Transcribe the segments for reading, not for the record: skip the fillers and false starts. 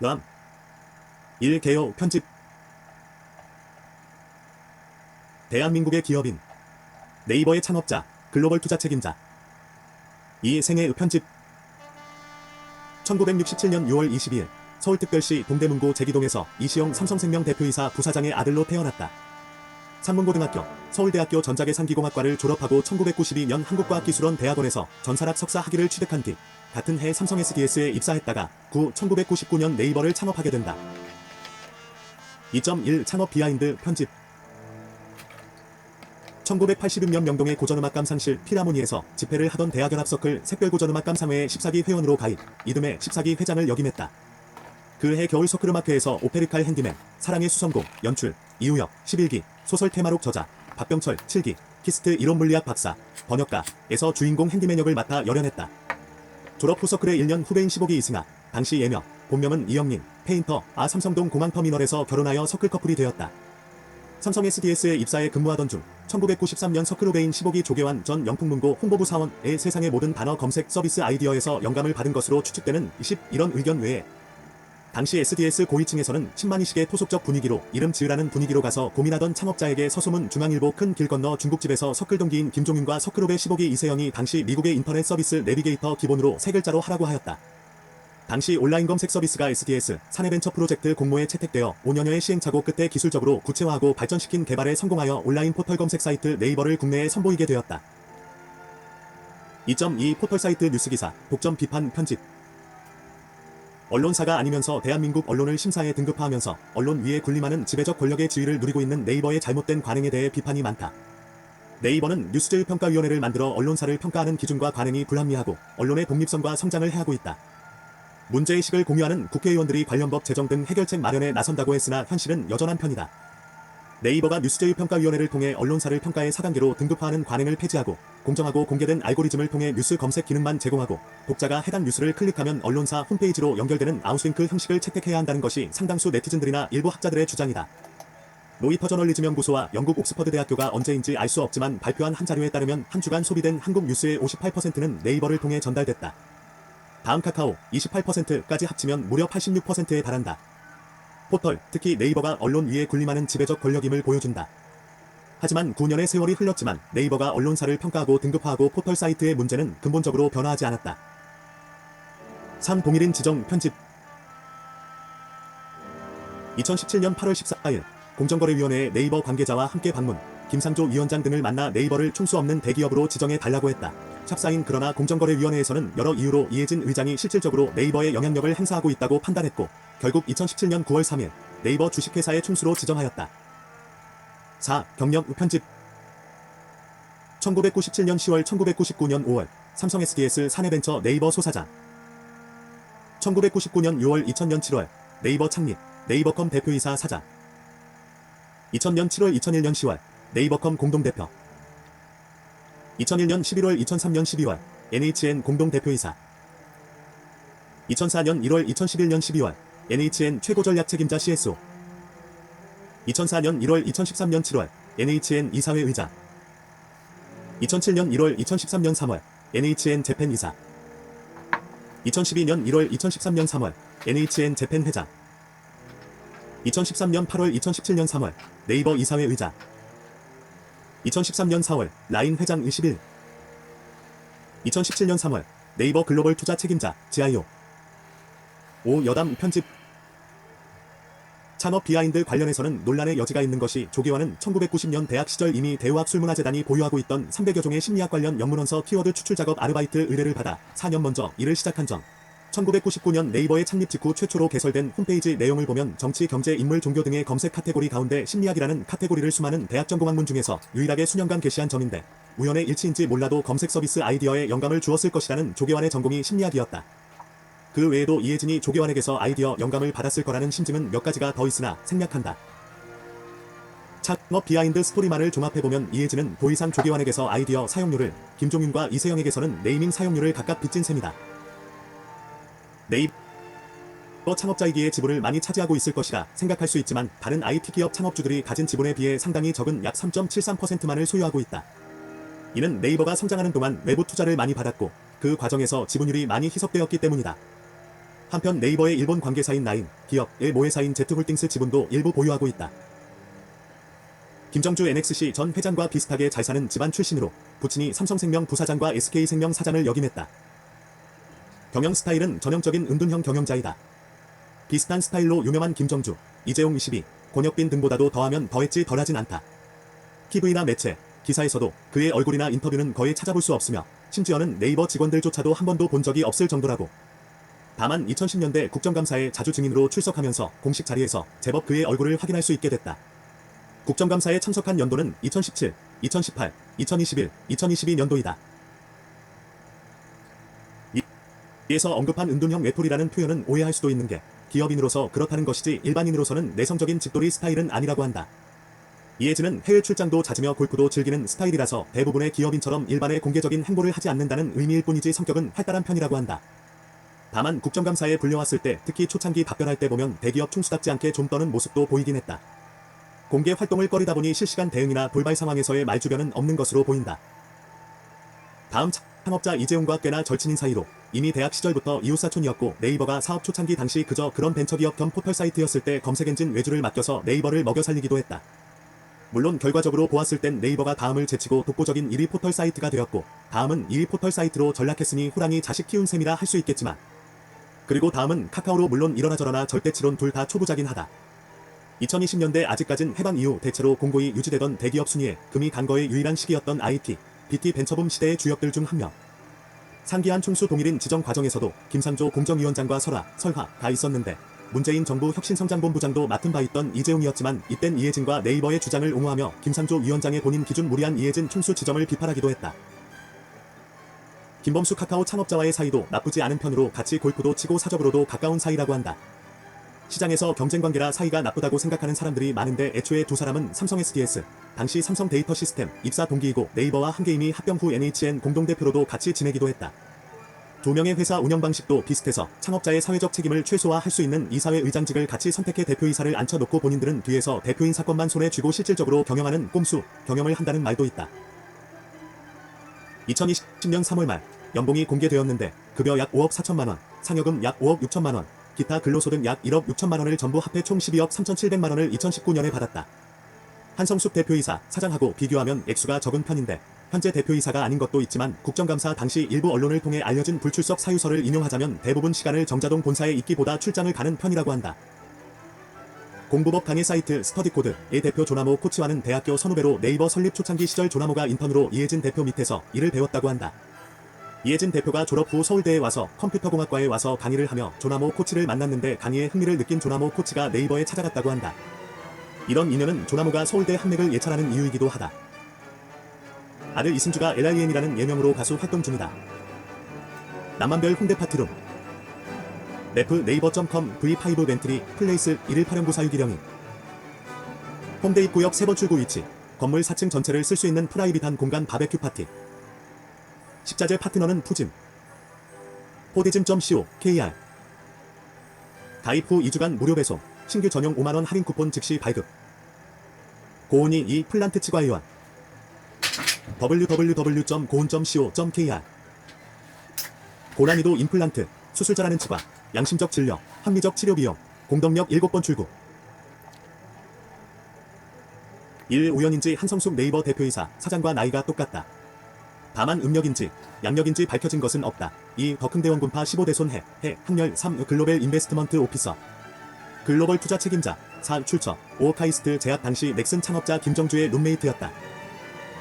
람 1개요 편집. 대한민국의 기업인 네이버의 창업자, 글로벌 투자 책임자 이생의 편집. 1967년 6월 22일 서울특별시 동대문구 제기동에서 이시용 삼성생명 대표이사 부사장의 아들로 태어났다. 상문고등학교, 서울대학교 전자계산기공학과를 졸업하고 1992년 한국과학기술원 대학원에서 전산학 석사 학위를 취득한 뒤 같은 해 삼성 SDS에 입사했다가 1999년 네이버를 창업하게 된다. 2.1 창업 비하인드 편집. 1986년 명동의 고전음악 감상실 필하모니에서 집회를 하던 대학연합서클 샛별고전음악 감상회의 14기 회원으로 가입, 이듬해 14기 회장을 역임했다. 그해 겨울 서클음악회에서 오페리칼 핸디맨, 사랑의 수성공, 연출, 이우혁, 11기, 소설 테마록 저자, 박병철, 7기, 키스트 이론물리학 박사, 번역가에서 주인공 핸디맨 역을 맡아 열연했다. 졸업 후 서클의 1년 후배인 15기 이승아, 당시 예명, 본명은 이영린, 페인터, 삼성동 공항터미널에서 결혼하여 서클 커플이 되었다. 삼성 SDS에 입사해 근무하던 중 1993년 서클 후배인 15기 조계환 전 영풍문고 홍보부 사원의 세상의 모든 단어 검색 서비스 아이디어에서 영감을 받은 것으로 추측되는 이런 의견 외에 당시 SDS 고위층에서는 10만이식의 토속적 분위기로 이름 지으라는 분위기로 가서 고민하던 창업자에게 서소문 중앙일보 큰 길 건너 중국집에서 서클 동기인 김종윤과 서클 후배 15기 이세영이 당시 미국의 인터넷 서비스 내비게이터 기본으로 3글자로 하라고 하였다. 당시 온라인 검색 서비스가 SDS 사내벤처 프로젝트 공모에 채택되어 5년여의 시행착오 끝에 기술적으로 구체화하고 발전시킨 개발에 성공하여 온라인 포털 검색 사이트 네이버를 국내에 선보이게 되었다. 2.2 포털 사이트 뉴스기사, 독점 비판 편집. 언론사가 아니면서 대한민국 언론을 심사에 등급화하면서 언론 위에 군림하는 지배적 권력의 지위를 누리고 있는 네이버의 잘못된 관행에 대해 비판이 많다. 네이버는 뉴스제휴평가위원회를 만들어 언론사를 평가하는 기준과 관행이 불합리하고 언론의 독립성과 성장을 해하고 있다. 문제의식을 공유하는 국회의원들이 관련 법 제정 등 해결책 마련에 나선다고 했으나 현실은 여전한 편이다. 네이버가 뉴스제휴평가위원회를 통해 언론사를 평가의 4단계로 등급화하는 관행을 폐지하고 공정하고 공개된 알고리즘을 통해 뉴스 검색 기능만 제공하고 독자가 해당 뉴스를 클릭하면 언론사 홈페이지로 연결되는 아웃링크 형식을 채택해야 한다는 것이 상당수 네티즌들이나 일부 학자들의 주장이다. 로이터 저널리즘 연구소와 영국 옥스퍼드 대학교가 언제인지 알 수 없지만 발표한 한 자료에 따르면 한 주간 소비된 한국 뉴스의 58%는 네이버를 통해 전달됐다. 다음 카카오 28%까지 합치면 무려 86%에 달한다. 포털, 특히 네이버가 언론 위에 군림하는 지배적 권력임을 보여준다. 하지만 9년의 세월이 흘렀지만 네이버가 언론사를 평가하고 등급화하고 포털 사이트의 문제는 근본적으로 변화하지 않았다. 3. 동일인 지정 편집. 2017년 8월 14일 공정거래위원회의 네이버 관계자와 함께 방문, 김상조 위원장 등을 만나 네이버를 총수 없는 대기업으로 지정해 달라고 했다. 찹사인. 그러나 공정거래위원회에서는 여러 이유로 이해진 의장이 실질적으로 네이버의 영향력을 행사하고 있다고 판단했고 결국 2017년 9월 3일 네이버 주식회사의 총수로 지정하였다. 4. 경력 편집. 1997년 10월 1999년 5월 삼성 SDS 사내벤처 네이버 소사장. 1999년 6월 2000년 7월 네이버 창립, 네이버컴 대표이사 사장. 2000년 7월 2001년 10월 네이버컴 공동대표. 2001년 11월 2003년 12월 NHN 공동대표이사. 2004년 1월 2011년 12월 NHN 최고전략 책임자 CSO. 2004년 1월 2013년 7월 NHN 이사회 의장. 2007년 1월 2013년 3월 NHN 재팬 이사. 2012년 1월 2013년 3월 NHN 재팬 회장. 2013년 8월 2017년 3월 네이버 이사회 의장. 2013년 4월 라인 회장 21. 2017년 3월 네이버 글로벌 투자 책임자 GIO. 5. 여담 편집. 창업 비하인드 관련해서는 논란의 여지가 있는 것이 조계환은 1990년 대학 시절 이미 대우학술문화재단이 보유하고 있던 300여 종의 심리학 관련 영문원서 키워드 추출 작업 아르바이트 의뢰를 받아 4년 먼저 일을 시작한 점. 1999년 네이버의 창립 직후 최초로 개설된 홈페이지 내용을 보면 정치, 경제, 인물, 종교 등의 검색 카테고리 가운데 심리학이라는 카테고리를 수많은 대학 전공학문 중에서 유일하게 수년간 게시한 점인데 우연의 일치인지 몰라도 검색 서비스 아이디어에 영감을 주었을 것이라는 조계환의 전공이 심리학이었다. 그 외에도 이해진이 조계환에게서 아이디어 영감을 받았을 거라는 심증은 몇 가지가 더 있으나 생략한다. 창업 비하인드 스토리만을 종합해보면 이해진은 도의상 조계환에게서 아이디어 사용료를, 김종윤과 이세영에게서는 네이밍 사용료를 각각 빚진 셈이다. 네이버 창업자이기에 지분을 많이 차지하고 있을 것이라 생각할 수 있지만 다른 IT 기업 창업주들이 가진 지분에 비해 상당히 적은 약 3.73%만을 소유하고 있다. 이는 네이버가 성장하는 동안 외부 투자를 많이 받았고 그 과정에서 지분율이 많이 희석되었기 때문이다. 한편 네이버의 일본 관계사인 나인, 기업의 모회사인 Z홀딩스 지분도 일부 보유하고 있다. 김정주 NXC 전 회장과 비슷하게 잘 사는 집안 출신으로 부친이 삼성생명 부사장과 SK생명 사장을 역임했다. 경영 스타일은 전형적인 은둔형 경영자이다. 비슷한 스타일로 유명한 김정주, 이재용 22, 권혁빈 등보다도 더하면 더했지 덜하진 않다. TV나 매체, 기사에서도 그의 얼굴이나 인터뷰는 거의 찾아볼 수 없으며 심지어는 네이버 직원들조차도 한 번도 본 적이 없을 정도라고. 다만 2010년대 국정감사에 자주 증인으로 출석하면서 공식 자리에서 제법 그의 얼굴을 확인할 수 있게 됐다. 국정감사에 참석한 연도는 2017, 2018, 2021, 2022년도이다. 이에서 언급한 은둔형 외톨이라는 표현은 오해할 수도 있는 게 기업인으로서 그렇다는 것이지 일반인으로서는 내성적인 집돌이 스타일은 아니라고 한다. 이해진은 해외 출장도 잦으며 골프도 즐기는 스타일이라서 대부분의 기업인처럼 일반의 공개적인 행보를 하지 않는다는 의미일 뿐이지 성격은 활달한 편이라고 한다. 다만 국정감사에 불려왔을 때 특히 초창기 답변할 때 보면 대기업 총수답지 않게 좀 떠는 모습도 보이긴 했다. 공개 활동을 꺼리다 보니 실시간 대응이나 돌발 상황에서의 말주변은 없는 것으로 보인다. 다음 창업자 이재용과 꽤나 절친인 사이로 이미 대학 시절부터 이웃사촌이었고 네이버가 사업 초창기 당시 그저 그런 벤처기업 겸 포털 사이트였을 때 검색엔진 외주를 맡겨서 네이버를 먹여 살리기도 했다. 물론 결과적으로 보았을 땐 네이버가 다음을 제치고 독보적인 1위 포털 사이트가 되었고 다음은 2위 포털 사이트로 전락했으니 호랑이 자식 키운 셈이라 할 수 있겠지만 그리고 다음은 카카오로 물론 이러나 저러나 절대치론 둘 다 초보자긴 하다. 2020년대 아직까진 해방 이후 대체로 공고히 유지되던 대기업 순위에 금이 간 거의 유일한 시기였던 IT, BT 벤처붐 시대의 주역들 중 한 명. 상기한 총수 동일인 지정 과정에서도 김상조 공정위원장과 설화가 있었는데 문재인 정부 혁신성장본부장도 맡은 바 있던 이재용이었지만 이땐 이해진과 네이버의 주장을 옹호하며 김상조 위원장의 본인 기준 무리한 이해진 총수 지정을 비판하기도 했다. 김범수 카카오 창업자와의 사이도 나쁘지 않은 편으로 같이 골프도 치고 사적으로도 가까운 사이라고 한다. 시장에서 경쟁관계라 사이가 나쁘다고 생각하는 사람들이 많은데 애초에 두 사람은 삼성 SDS, 당시 삼성 데이터 시스템 입사 동기이고 네이버와 한계임이 합병 후 NHN 공동대표로도 같이 지내기도 했다. 두 명의 회사 운영 방식도 비슷해서 창업자의 사회적 책임을 최소화할 수 있는 이사회 의장직을 같이 선택해 대표이사를 앉혀놓고 본인들은 뒤에서 대표인 사건만 손에 쥐고 실질적으로 경영하는 꼼수 경영을 한다는 말도 있다. 2020년 3월 말 연봉이 공개되었는데 급여 약 5억 4천만 원, 상여금 약 5억 6천만 원, 기타 근로소득 약 1억 6천만 원을 전부 합해 총 12억 3,700만 원을 2019년에 받았다. 한성숙 대표이사, 사장하고 비교하면 액수가 적은 편인데 현재 대표이사가 아닌 것도 있지만 국정감사 당시 일부 언론을 통해 알려진 불출석 사유서를 인용하자면 대부분 시간을 정자동 본사에 있기보다 출장을 가는 편이라고 한다. 공부법 강의 사이트 스터디코드의 대표 조나모 코치와는 대학교 선후배로 네이버 설립 초창기 시절 조나모가 인턴으로 이해진 대표 밑에서 일을 배웠다고 한다. 이해진 대표가 졸업 후 서울대에 와서 컴퓨터공학과에 와서 강의를 하며 조나모 코치를 만났는데 강의에 흥미를 느낀 조나모 코치가 네이버에 찾아갔다고 한다. 이런 인연은 조나모가 서울대 한맥을 예찬하는 이유이기도 하다. 아들 이승주가 LIN이라는 예명으로 가수 활동 중이다. 남만별 홍대 파티룸 래프 네이버.com V5 벤트리 플레이스 11809 사유기령이 홍대 입구역 3번 출구 위치 건물 4층 전체를 쓸 수 있는 프라이빗한 공간 바베큐 파티 식자재 파트너는 푸짐 포디즘.co KR 가입 후 2주간 무료 배송 신규 전용 5만원 할인 쿠폰 즉시 발급 고온이 이 플란트 치과의원 www.고온.co.kr 고난이도 임플란트 수술 잘하는 치과 양심적 진료 합리적 치료 비용 공덕역 7번 출구 1. 우연인지 한성숙 네이버 대표이사 사장과 나이가 똑같다. 다만 음력인지 양력인지 밝혀진 것은 없다. 2. 덕흥대원 군파 15대손 학렬 3. 글로벌 인베스트먼트 오피서 글로벌 투자 책임자 4. 출처 5. 카이스트 재학 당시 넥슨 창업자 김정주의 룸메이트였다.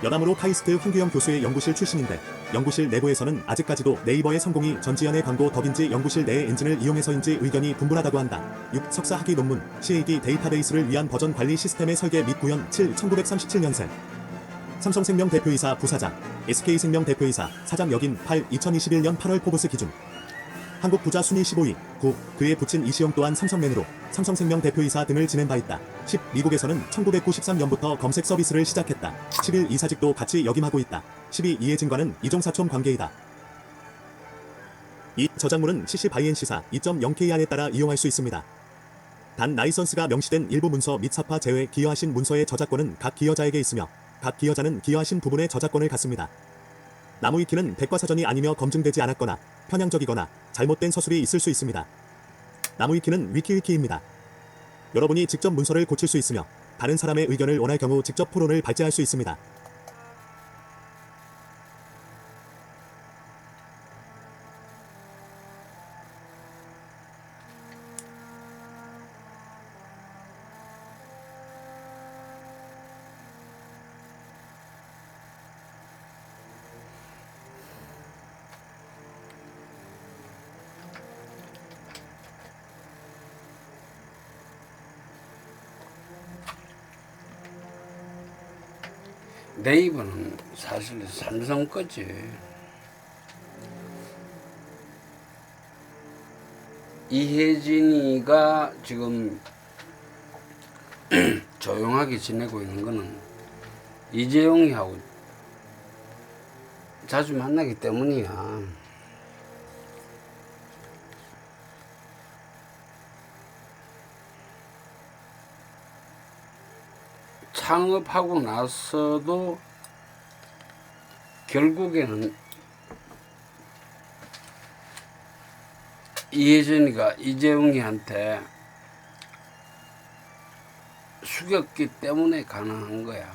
여담으로 카이스트 황규영 교수의 연구실 출신인데 연구실 내부에서는 아직까지도 네이버의 성공이 전지현의 광고 덕인지 연구실 내의 엔진을 이용해서인지 의견이 분분하다고 한다. 6. 석사 학위 논문 CAD 데이터베이스를 위한 버전 관리 시스템의 설계 및 구현 7. 1937년생 삼성생명 대표이사 부사장 SK생명 대표이사 사장 역임 8. 2021년 8월 포브스 기준 한국 부자 순위 15위 9. 그의 부친 이시영 또한 삼성맨으로 삼성생명 대표이사 등을 지낸 바 있다. 10. 미국에서는 1993년부터 검색 서비스를 시작했다. 11. 이사직도 같이 역임하고 있다. 12. 이해진과는 이종사촌 관계이다. 이 저작물은 CC-BY-NC사 2.0KR에 따라 이용할 수 있습니다. 단 라이선스가 명시된 일부 문서 및 사파 제외 기여하신 문서의 저작권은 각 기여자에게 있으며 각 기여자는 기여하신 부분의 저작권을 갖습니다. 나무위키는 백과사전이 아니며 검증되지 않았거나 편향적이거나 잘못된 서술이 있을 수 있습니다. 나무위키는 위키위키입니다. 여러분이 직접 문서를 고칠 수 있으며 다른 사람의 의견을 원할 경우 직접 토론을 발제할 수 있습니다. 네이버는 사실 삼성 거지. 이혜진이가 지금 조용하게 지내고 있는 거는 이재용이하고 자주 만나기 때문이야. 창업하고 나서도 결국에는 이혜진이가 이재용이한테 숙였기 때문에 가능한 거야.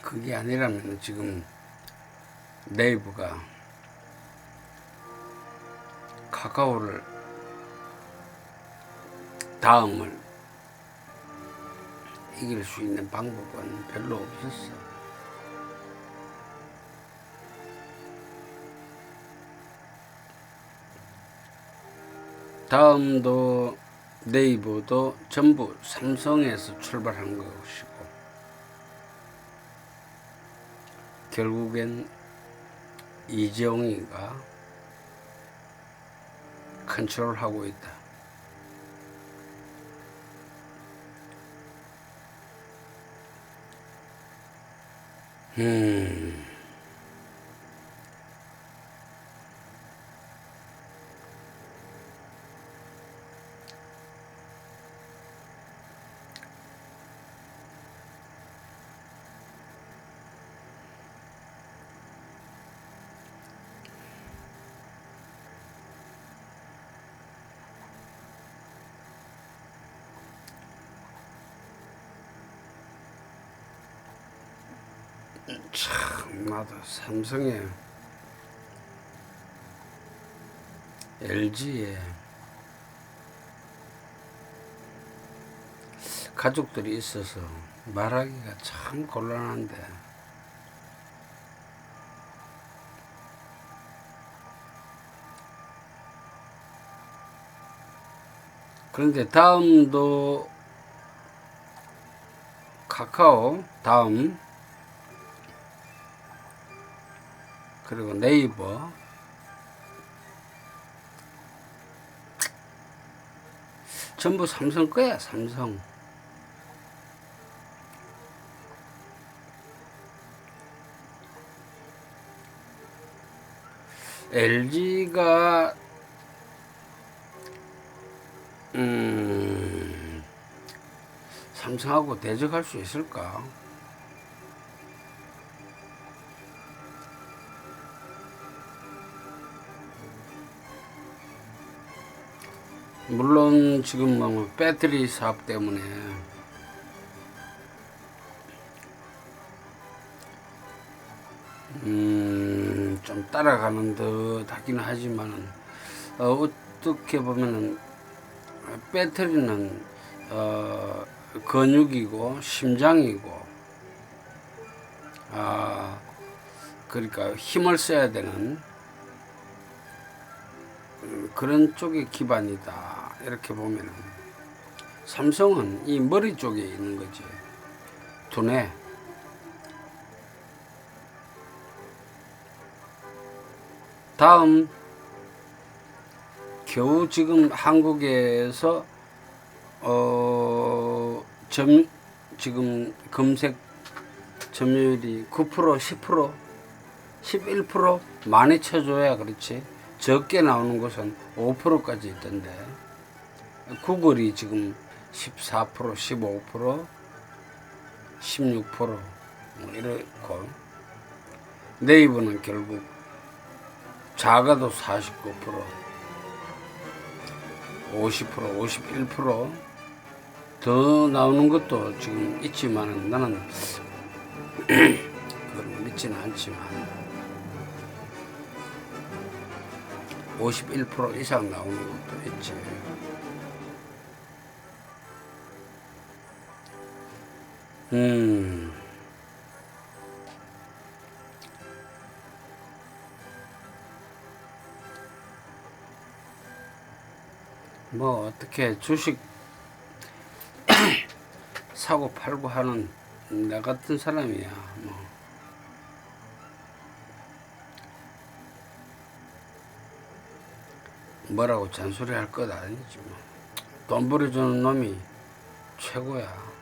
그게 아니라면 지금 네이버가 카카오를 다음을 이길 수 있는 방법은 별로 없었어. 다음도 네이버도 전부 삼성에서 출발한 것이고 결국엔 이재용이가 컨트롤하고 있다. 참, 나도 삼성에 LG에 가족들이 있어서 말하기가 참 곤란한데 그런데 다음도 카카오 다음 그리고 네이버 전부 삼성 거야. 삼성. LG가 삼성하고 대적할 수 있을까? 물론 지금 뭐 배터리 사업 때문에 좀 따라가는 듯 하긴 하지만 어떻게 보면은 배터리는 근육이고 심장이고 그러니까 힘을 써야 되는 그런 쪽의 기반이다. 이렇게 보면은 삼성은 이 머리 쪽에 있는 거지. 두뇌. 다음 겨우 지금 한국에서 지금 검색 점유율이 9%, 10%, 11% 많이 쳐줘야 그렇지. 적게 나오는 곳은 5%까지 있던데 구글이 지금 14%, 15%, 16% 뭐 이렇고 네이버는 결국 작아도 49%, 50%, 51%더 나오는 것도 지금 있지만 나는 그걸 믿지는 않지만 51% 이상 나오는 것도 있지. 뭐 어떻게 주식 사고 팔고 하는 나 같은 사람이야. 뭐 뭐라고 잔소리 할 것 아니지 뭐. 돈 벌어주는 놈이 최고야.